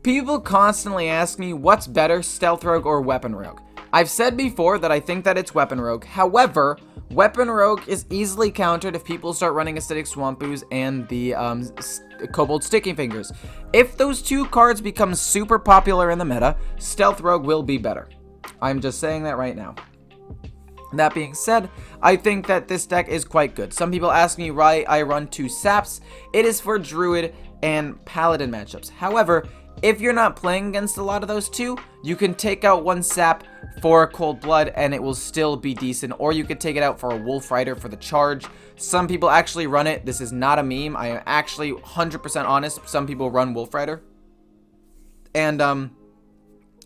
People constantly ask me what's better, Stealth Rogue or Weapon Rogue. I've said before that I think that it's Weapon Rogue. However, Weapon Rogue is easily countered if people start running Acidic Swampoos and the Kobold Sticking Fingers. If those two cards become super popular in the meta, Stealth Rogue will be better. I'm just saying that right now. That being said, I think that this deck is quite good. Some people ask me why I run 2 Saps. It is for Druid and Paladin matchups. However, if you're not playing against a lot of those two, you can take out 1 Sap for Cold Blood and it will still be decent. Or you could take it out for a Wolf Rider for the charge. Some people actually run it. This is not a meme. I am actually 100% honest. Some people run Wolf Rider. And,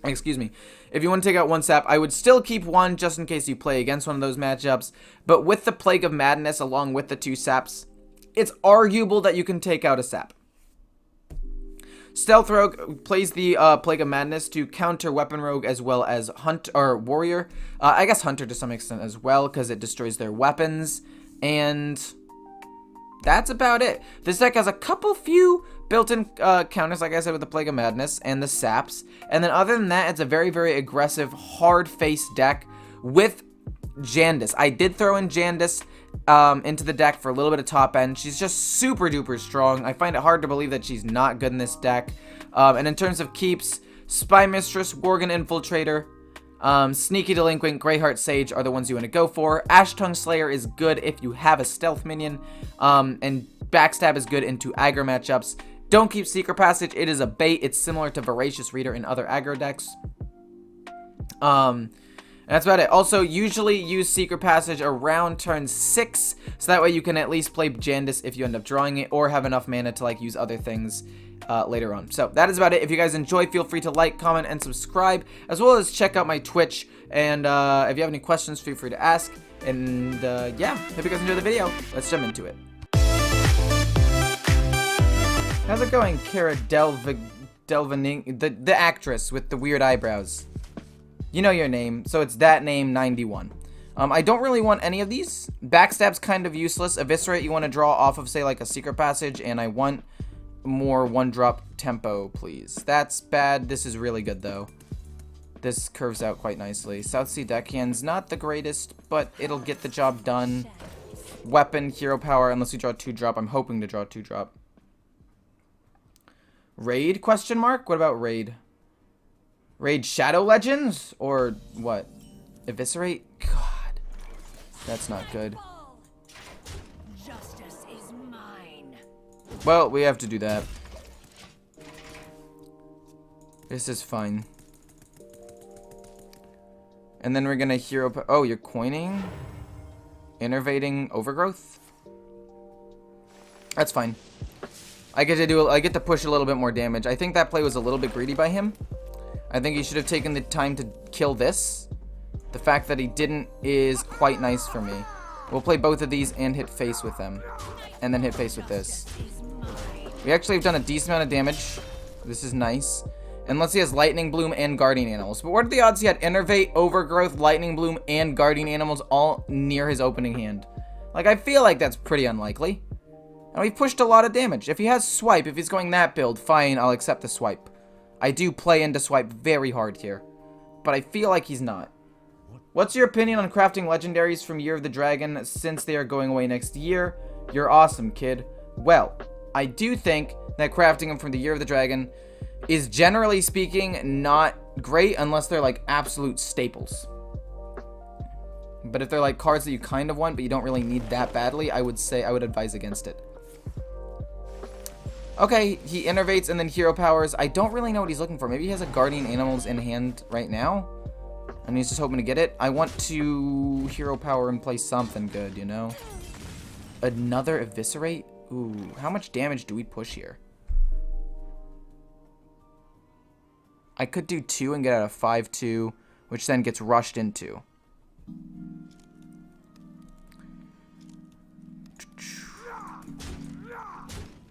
excuse me. If you want to take out 1 Sap, I would still keep 1 just in case you play against one of those matchups. But with the Plague of Madness along with the 2 Saps, it's arguable that you can take out a Sap. Stealth Rogue plays the Plague of Madness to counter Weapon Rogue as well as Warrior. I guess Hunter to some extent as well because it destroys their weapons. And that's about it. This deck has a few built-in counters, like I said, with the Plague of Madness and the Saps. And then other than that, it's a very, very aggressive, hard-faced deck with Jandice. I did throw in Jandice into the deck for a little bit of top end. She's just super duper strong. I find it hard to believe that she's not good in this deck. And in terms of keeps, Spy Mistress, Worgen Infiltrator, Sneaky Delinquent, Greyheart Sage are the ones you want to go for. Ash Tongue Slayer is good if you have a stealth minion. And Backstab is good into aggro matchups. Don't keep Secret Passage. It is a bait. It's similar to Voracious Reader in other aggro decks. And that's about it. Also, usually use Secret Passage around turn 6, so that way you can at least play Jandice if you end up drawing it, or have enough mana to like use other things later on. So that is about it. If you guys enjoy, feel free to like, comment, and subscribe, as well as check out my Twitch. And if you have any questions, feel free to ask. And yeah, hope you guys enjoy the video. Let's jump into it. How's it going, Cara Delvaning, the actress with the weird eyebrows? You know your name, so it's that name 91. I don't really want any of these. Backstab's kind of useless. Eviscerate you want to draw off of, say, like a Secret Passage, and I want more 1-drop tempo, please. That's bad. This is really good, though. This curves out quite nicely. Southsea Deckhand's not the greatest, but it'll get the job done. Weapon, Hero Power, unless you draw 2-drop. I'm hoping to draw 2-drop. Raid, question mark? What about Raid? Raid Shadow Legends? Or what? Eviscerate? God. That's not good. Justice is mine. Well, we have to do that. This is fine. And then we're gonna hero... Oh, you're coining? Innervating Overgrowth? That's fine. I get to push a little bit more damage. I think that play was a little bit greedy by him. I think he should have taken the time to kill this. The fact that he didn't is quite nice for me. We'll play both of these and hit face with them. And then hit face with this. We actually have done a decent amount of damage. This is nice. Unless he has Lightning Bloom and Guardian Animals. But what are the odds he had Innervate, Overgrowth, Lightning Bloom, and Guardian Animals all near his opening hand? Like, I feel like that's pretty unlikely. And we've pushed a lot of damage. If he has Swipe, if he's going that build, fine, I'll accept the Swipe. I do play into Swipe very hard here. But I feel like he's not. What's your opinion on crafting legendaries from Year of the Dragon since they are going away next year? You're awesome, kid. Well, I do think that crafting them from the Year of the Dragon is, generally speaking, not great unless they're like absolute staples. But if they're like cards that you kind of want but you don't really need that badly, I would advise against it. Okay, he innervates and then hero powers. I don't really know what he's looking for. Maybe he has a Guardian Animals in hand right now, and he's just hoping to get it. I want to hero power and play something good, you know? Another Eviscerate? Ooh, how much damage do we push here? I could do 2 and get out a 5-2, which then gets rushed into.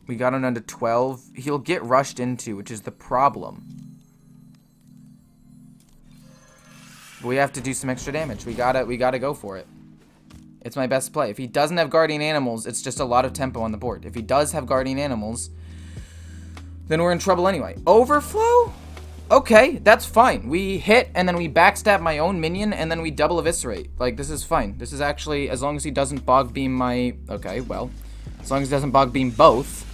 We got him down to 12. He'll get rushed into, which is the problem. But we have to do some extra damage. We gotta go for it. It's my best play. If he doesn't have Guardian Animals, it's just a lot of tempo on the board. If he does have Guardian Animals, then we're in trouble anyway. Overflow? Okay, that's fine. We hit, and then we backstab my own minion, and then we double eviscerate. Like, this is fine. This is actually, as long as he doesn't bog beam my... Okay, well, as long as he doesn't bog beam both.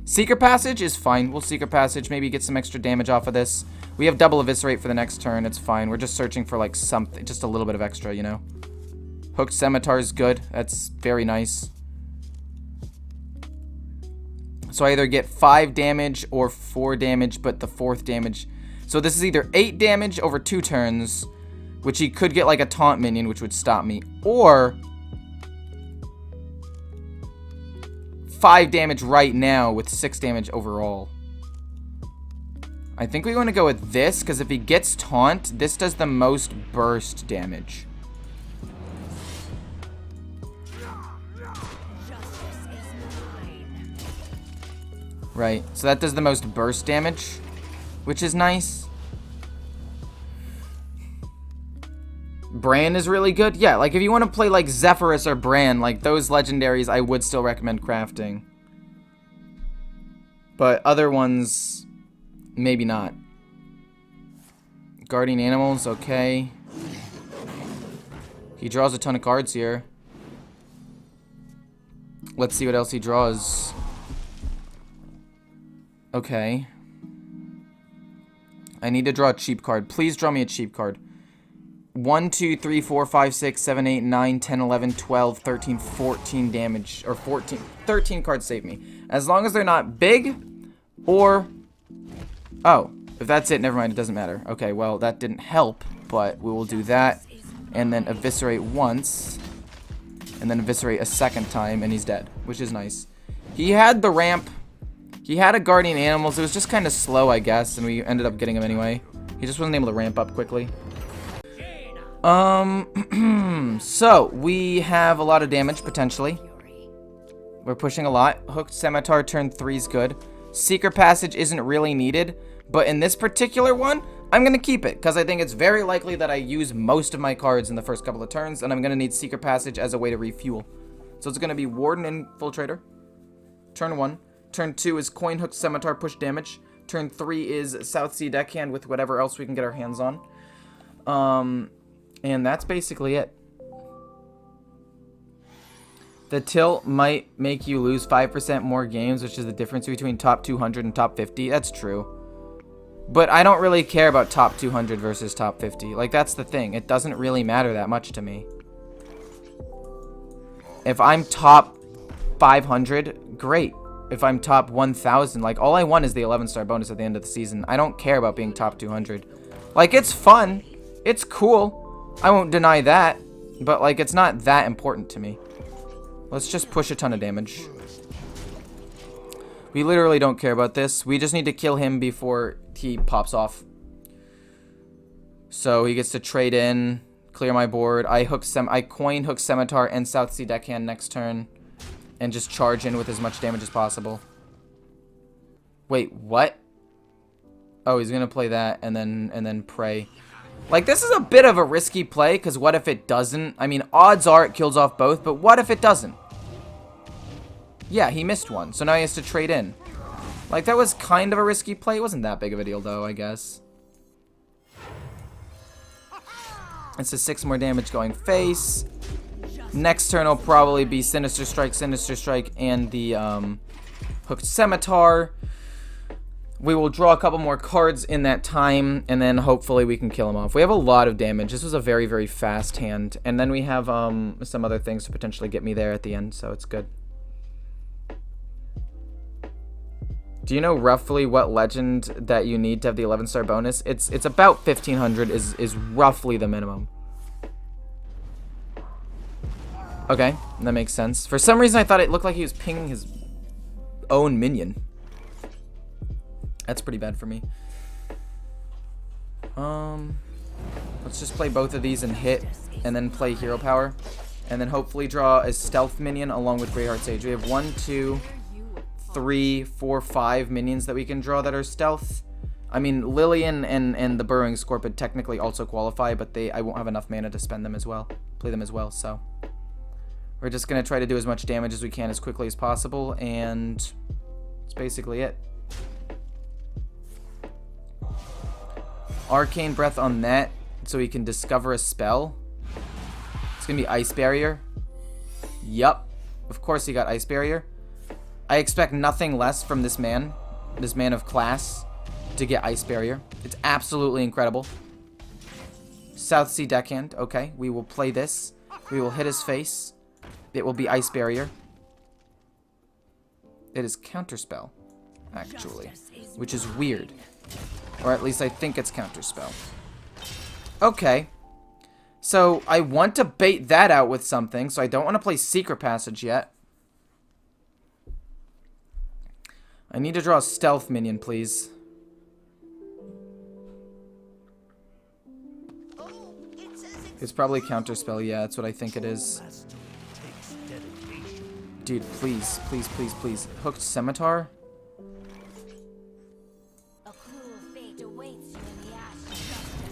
Secret Passage is fine. We'll Secret Passage, maybe get some extra damage off of this. We have double eviscerate for the next turn. It's fine. We're just searching for, like, something, just a little bit of extra, you know? Hooked Scimitar is good. That's very nice. So I either get 5 damage or 4 damage, but the 4th damage... So this is either 8 damage over 2 turns, which he could get like a taunt minion, which would stop me, or 5 damage right now with 6 damage overall. I think we want to go with this, because if he gets taunt, this does the most burst damage. Right, so that does the most burst damage, which is nice. Bran is really good. Yeah, like if you want to play like Zephyrus or Bran, like those legendaries, I would still recommend crafting. But other ones, maybe not. Guardian Animals, okay. He draws a ton of cards here. Let's see what else he draws. Okay. I need to draw a cheap card. Please draw me a cheap card. 1, 2, 3, 4, 5, 6, 7, 8, 9, 10, 11, 12, 13, 14 damage. Or 14. 13 cards save me. As long as they're not big or... Oh. If that's it, never mind. It doesn't matter. Okay, well, that didn't help. But we will do that. And then eviscerate once. And then eviscerate a second time. And he's dead. Which is nice. He had the ramp... He had a Guardian Animals. It was just kind of slow, I guess, and we ended up getting him anyway. He just wasn't able to ramp up quickly. So, we have a lot of damage, potentially. We're pushing a lot. Hooked Scimitar turn 3 is good. Secret Passage isn't really needed, but in this particular one, I'm going to keep it, because I think it's very likely that I use most of my cards in the first couple of turns, and I'm going to need Secret Passage as a way to refuel. So it's going to be Warden Infiltrator. Turn 1. Turn 2 is Coin Hook Scimitar, push damage. Turn 3 is South Sea Deckhand with whatever else we can get our hands on. And that's basically it. The tilt might make you lose 5% more games, which is the difference between top 200 and top 50. That's true. But I don't really care about top 200 versus top 50. Like, that's the thing. It doesn't really matter that much to me. If I'm top 500, great. If I'm top 1,000, like, all I want is the 11-star bonus at the end of the season. I don't care about being top 200. Like, it's fun. It's cool. I won't deny that. But, like, it's not that important to me. Let's just push a ton of damage. We literally don't care about this. We just need to kill him before he pops off. So, he gets to trade in, clear my board. I coin Hook Scimitar and South Sea Deckhand next turn. And just charge in with as much damage as possible. Wait, what? Oh, he's gonna play that and then pray. Like, this is a bit of a risky play, because what if it doesn't? I mean, odds are it kills off both, but what if it doesn't? Yeah, he missed one, so now he has to trade in. Like, that was kind of a risky play. It wasn't that big of a deal, though, I guess. It's a 6 more damage going face. Next turn will probably be Sinister Strike, and the Hooked Scimitar. We will draw a couple more cards in that time, and then hopefully we can kill him off. We have a lot of damage. This was a very, very fast hand. And then we have some other things to potentially get me there at the end, so it's good. Do you know roughly what legend that you need to have the 11-star bonus? It's about 1,500 is roughly the minimum. Okay, that makes sense. For some reason, I thought it looked like he was pinging his own minion. That's pretty bad for me. Let's just play both of these and hit, and then play Hero Power. And then hopefully draw a Stealth minion along with Greyheart Sage. We have 1, 2, 3, 4, 5 minions that we can draw that are Stealth. I mean, Lillian and the Burrowing Scorpion technically also qualify, but I won't have enough mana to spend them as well. Play them as well, so... We're just going to try to do as much damage as we can as quickly as possible, and That's basically it. Arcane Breath on that, so he can discover a spell. It's gonna be Ice Barrier. Yup. Of course he got Ice Barrier. I expect nothing less from this man of class, to get Ice Barrier. It's absolutely incredible. South Sea Deckhand. Okay, we will play this. We will hit his face. It will be Ice Barrier. It is Counterspell, actually, which is weird. Or at least I think it's Counterspell. Okay. So I want to bait that out with something, so I don't want to play Secret Passage yet. I need to draw a Stealth minion, please. It's probably Counterspell, yeah, that's what I think it is. Dude, please, please, please, please. Hooked Scimitar?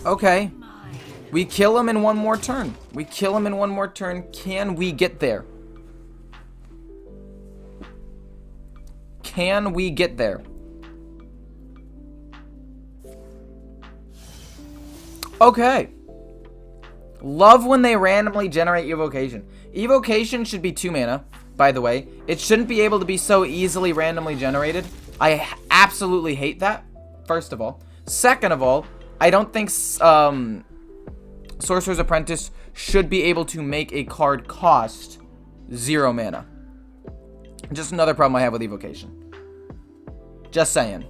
Okay. We kill him in one more turn. We kill him in one more turn. Can we get there? Can we get there? Okay. Love when they randomly generate Evocation. Evocation should be 2 mana, by the way. It shouldn't be able to be so easily randomly generated. I absolutely hate that, first of all. Second of all, I don't think Sorcerer's Apprentice should be able to make a card cost 0 mana. Just another problem I have with Evocation. Just saying.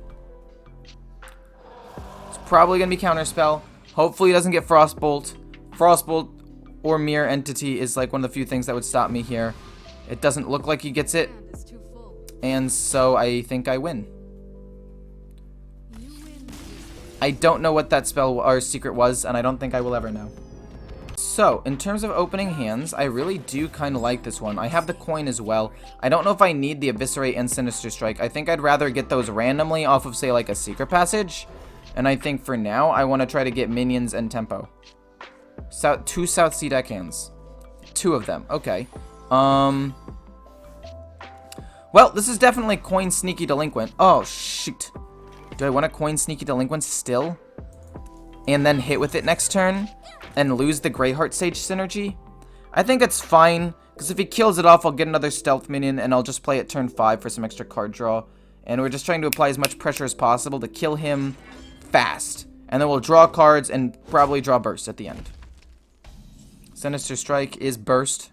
It's probably going to be Counterspell. Hopefully it doesn't get Frostbolt. Frostbolt or Mirror Entity is like one of the few things that would stop me here. It doesn't look like he gets it. And so I think I win. I don't know what that spell or secret was, and I don't think I will ever know. So, in terms of opening hands, I really do kind of like this one. I have the coin as well. I don't know if I need the Eviscerate and Sinister Strike. I think I'd rather get those randomly off of, say, like a Secret Passage. And I think for now, I want to try to get minions and tempo. 2 South Sea Deckhands. 2 of them. Okay. Well, this is definitely Coin Sneaky Delinquent. Oh, shoot. Do I want to Coin Sneaky Delinquent still? And then hit with it next turn? And lose the Greyheart Sage synergy? I think it's fine, because if he kills it off, I'll get another Stealth minion, and I'll just play it turn 5 for some extra card draw. And we're just trying to apply as much pressure as possible to kill him fast. And then we'll draw cards and probably draw Burst at the end. Sinister Strike is Burst.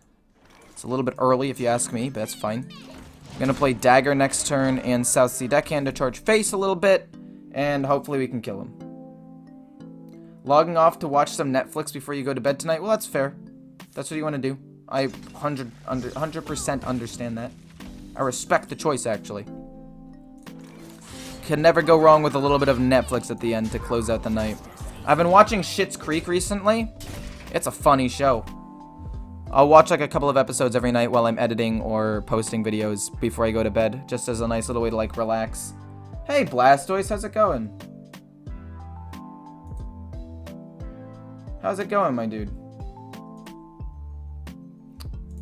It's a little bit early if you ask me, but that's fine. I'm going to play Dagger next turn and South Sea Deckhand to charge face a little bit. And hopefully we can kill him. Logging off to watch some Netflix before you go to bed tonight? Well, that's fair. That's what you want to do. I 100% understand that. I respect the choice, actually. Can never go wrong with a little bit of Netflix at the end to close out the night. I've been watching Schitt's Creek recently. It's a funny show. I'll watch like a couple of episodes every night while I'm editing or posting videos before I go to bed, just as a nice little way to like relax. Hey Blastoise, how's it going? How's it going, my dude?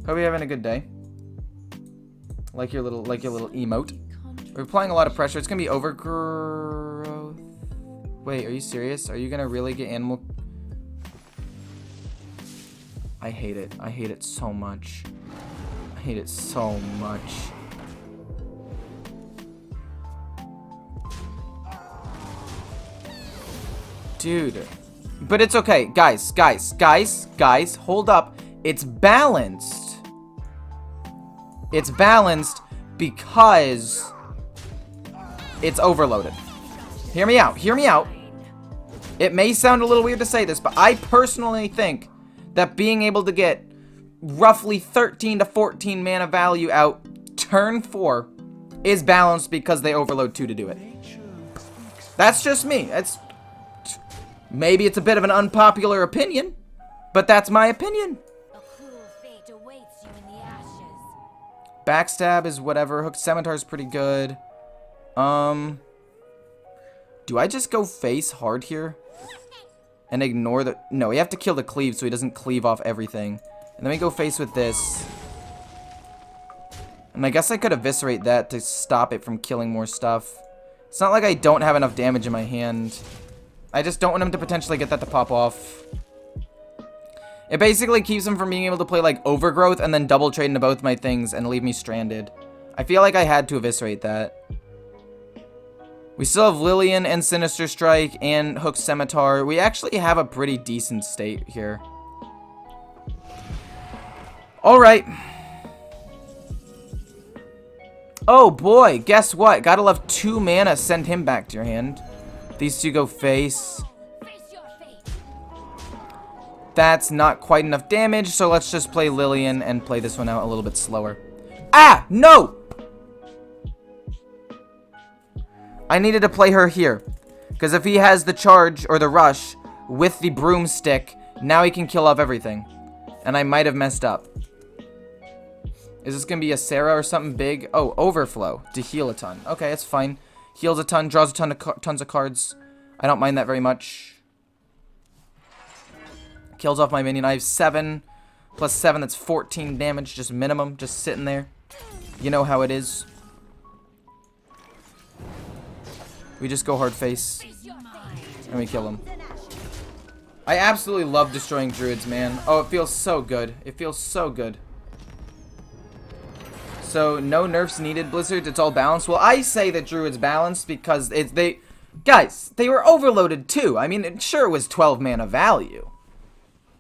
Hope you're having a good day. Like your little emote. We're applying a lot of pressure. It's gonna be Overgrowth. Wait, are you serious? Are you gonna really get animal? I hate it. I hate it so much. I hate it so much. Dude. But it's okay. Guys, hold up. It's balanced. It's balanced because it's overloaded. Hear me out. Hear me out. It may sound a little weird to say this, but I personally think that being able to get roughly 13 to 14 mana value out turn 4 is balanced because they overload 2 to do it. That's just me. Maybe it's a bit of an unpopular opinion, but that's my opinion. Backstab is whatever. Hooked Scimitar is pretty good. Do I just go face hard here? And ignore the... No, we have to kill the cleave so he doesn't cleave off everything. And then we go face with this. And I guess I could eviscerate that to stop it from killing more stuff. It's not like I don't have enough damage in my hand. I just don't want him to potentially get that to pop off. It basically keeps him from being able to play like Overgrowth and then double trade into both my things and leave me stranded. I feel like I had to eviscerate that. We still have Lillian and Sinister Strike and Hook Scimitar. We actually have a pretty decent state here. Alright. Oh boy, guess what? Gotta love 2 mana, send him back to your hand. These two go face. That's not quite enough damage, so let's just play Lillian and play this one out a little bit slower. Ah! No! I needed to play her here. Because if he has the charge, or the rush, with the broomstick, now he can kill off everything. And I might have messed up. Is this going to be a Sarah or something big? Oh, Overflow to heal a ton. Okay, it's fine. Heals a ton, draws a ton of tons of cards. I don't mind that very much. Kills off my minion. I have 7 plus 7. That's 14 damage, just minimum, just sitting there. You know how it is. We just go hard face. And we kill him. I absolutely love destroying druids, man. Oh, it feels so good. It feels so good. So, no nerfs needed, Blizzard. It's all balanced. Well, I say that druids balanced because guys, they were overloaded too. I mean, sure, it was 12 mana value.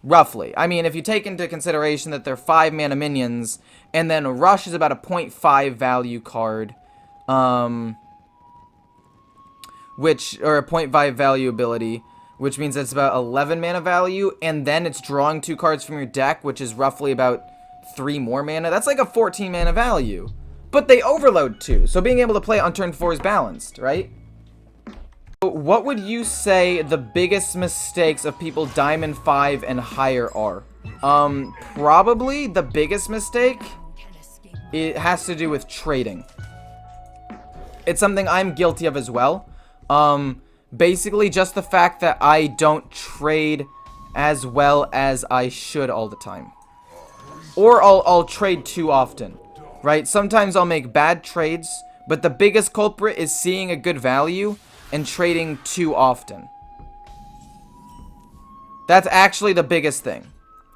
Roughly. I mean, if you take into consideration that they're 5 mana minions, and then Rush is about a 0.5 value card, or a 0.5 value ability, which means it's about 11 mana value, and then it's drawing 2 cards from your deck, which is roughly about 3 more mana. That's like a 14 mana value. But they overload too, so being able to play on turn 4 is balanced, right? What would you say the biggest mistakes of people Diamond 5 and higher are? Probably the biggest mistake, it has to do with trading. It's something I'm guilty of as well. Basically just the fact that I don't trade as well as I should all the time. Or I'll trade too often, right? Sometimes I'll make bad trades, but the biggest culprit is seeing a good value and trading too often. That's actually the biggest thing.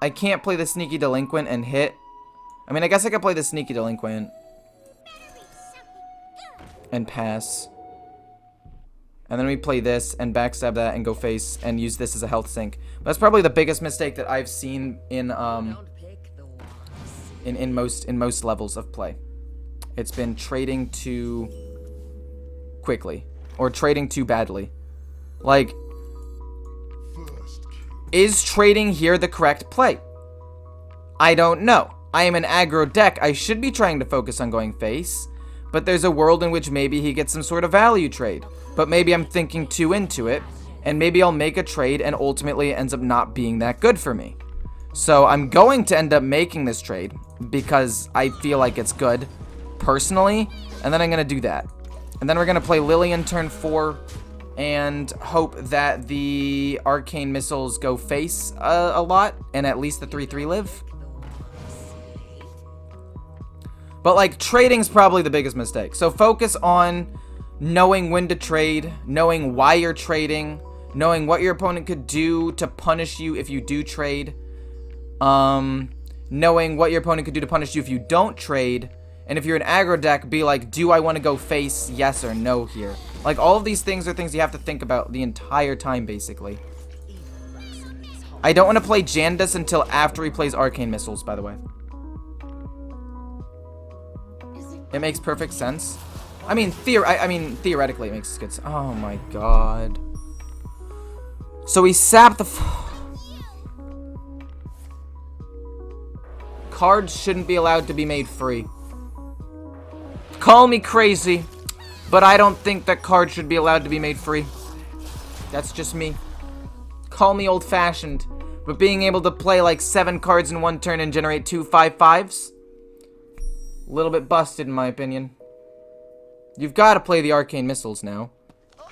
I can't play the Sneaky Delinquent and hit. I mean, I guess I could play the Sneaky Delinquent and pass. And then we play this and backstab that and go face and use this as a health sink. But that's probably the biggest mistake that I've seen in most levels of play. It's been trading too quickly. Or trading too badly. Like, is trading here the correct play? I don't know. I am an aggro deck. I should be trying to focus on going face. But there's a world in which maybe he gets some sort of value trade. But maybe I'm thinking too into it. And maybe I'll make a trade and ultimately it ends up not being that good for me. So I'm going to end up making this trade. Because I feel like it's good. Personally. And then I'm going to do that. And then we're going to play Lillian turn 4 and hope that the arcane missiles go face a lot and at least the 3/3 live. But like trading's probably the biggest mistake. So focus on knowing when to trade, knowing why you're trading, knowing what your opponent could do to punish you if you do trade, knowing what your opponent could do to punish you if you don't trade. And if you're an aggro deck, be like, do I want to go face, yes or no here? Like, all of these things are things you have to think about the entire time, basically. I don't want to play Jandus until after he plays Arcane Missiles, by the way. It makes perfect sense. I mean, theoretically, it makes good sense. Oh my god. So he sapped the... Cards shouldn't be allowed to be made free. Call me crazy, but I don't think that cards should be allowed to be made free. That's just me. Call me old-fashioned, but being able to play like 7 cards in one turn and generate 2 5/5s? A little bit busted in my opinion. You've got to play the Arcane Missiles now. Oh,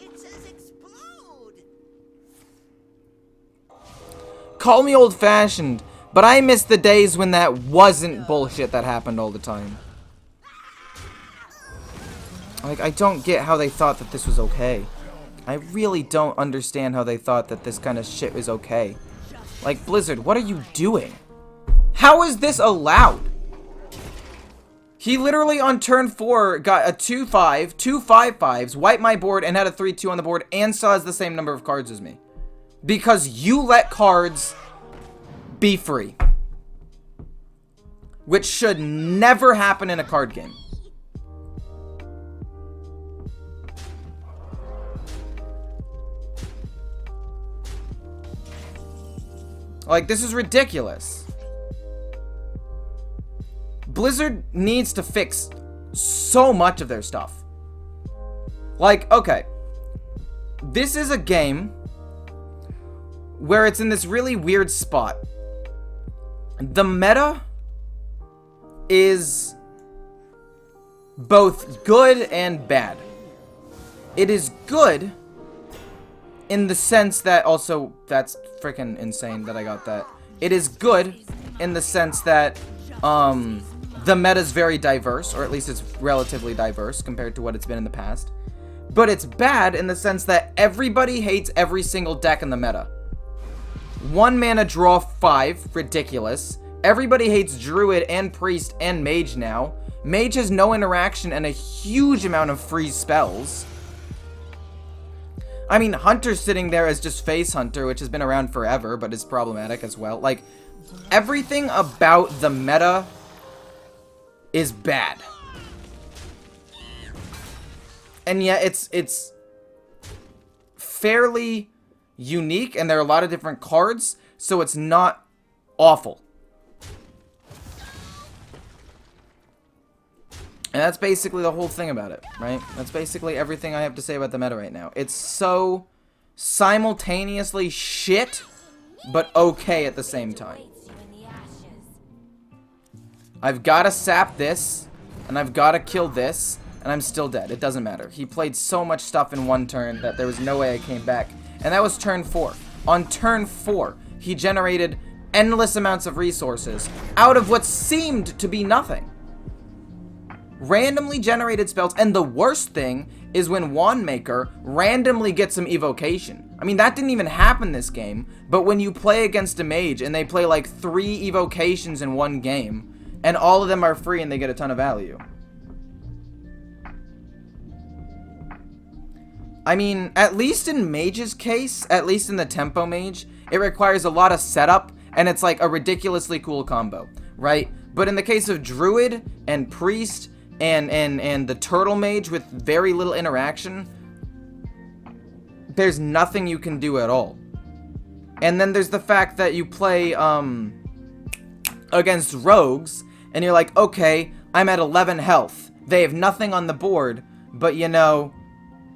it says explode. Call me old-fashioned, but I miss the days when that wasn't bullshit that happened all the time. Like, I don't get how they thought that this was okay. I really don't understand how they thought that this kind of shit was okay. Like, Blizzard, what are you doing? How is this allowed? He literally on turn 4 got a 2-5, 2 5-5s, wiped my board, and had a 3-2 on the board, and still has the same number of cards as me. Because you let cards be free. Which should never happen in a card game. Like, this is ridiculous. Blizzard needs to fix so much of their stuff. Like, okay. This is a game where it's in this really weird spot. The meta is both good and bad. It is good in the sense that, also, that's freaking insane that I got that. It is good in the sense that, the meta is very diverse, or at least it's relatively diverse compared to what it's been in the past. But it's bad in the sense that everybody hates every single deck in the meta. 1 mana draw 5, ridiculous. Everybody hates Druid and Priest and Mage now. Mage has no interaction and a huge amount of free spells. I mean, Hunter's sitting there as just Face Hunter, which has been around forever, but is problematic as well. Like, everything about the meta is bad. And yet, it's fairly unique, and there are a lot of different cards, so it's not awful. And that's basically the whole thing about it, right? That's basically everything I have to say about the meta right now. It's so simultaneously shit, but okay at the same time. I've got to sap this, and I've got to kill this, and I'm still dead. It doesn't matter. He played so much stuff in one turn that there was no way I came back. And that was turn 4. On turn 4, he generated endless amounts of resources out of what seemed to be nothing. Randomly generated spells, and the worst thing is when Wandmaker randomly gets some evocation. I mean, that didn't even happen this game, but when you play against a mage and they play like 3 evocations in one game, and all of them are free and they get a ton of value. I mean, at least in Mage's case, at least in the Tempo Mage, it requires a lot of setup, and it's like a ridiculously cool combo, right? But in the case of Druid and Priest and the Turtle Mage with very little interaction, there's nothing you can do at all. And then there's the fact that you play against rogues, and you're like, okay, I'm at 11 health. They have nothing on the board, but you know,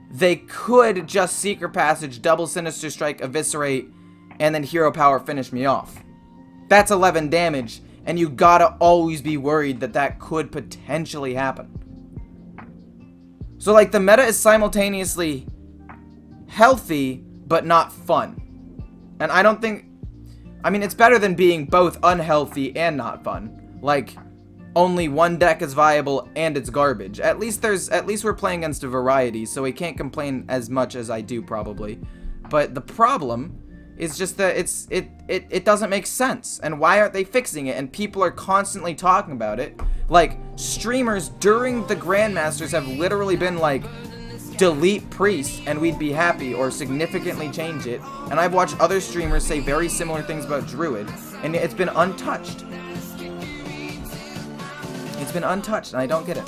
they could just Secret Passage, double Sinister Strike, Eviscerate, and then Hero Power finish me off. That's 11 damage, and you gotta always be worried that that could potentially happen. So, like, the meta is simultaneously healthy, but not fun. And I don't think... I mean, it's better than being both unhealthy and not fun. Like, only one deck is viable and it's garbage. At least we're playing against a variety, so we can't complain as much as I do, probably. But the problem is just that it doesn't make sense. And why aren't they fixing it? And people are constantly talking about it. Like, streamers during the Grandmasters have literally been like, delete Priest and we'd be happy, or significantly change it. And I've watched other streamers say very similar things about Druid, and it's been untouched. It's been untouched, and I don't get it.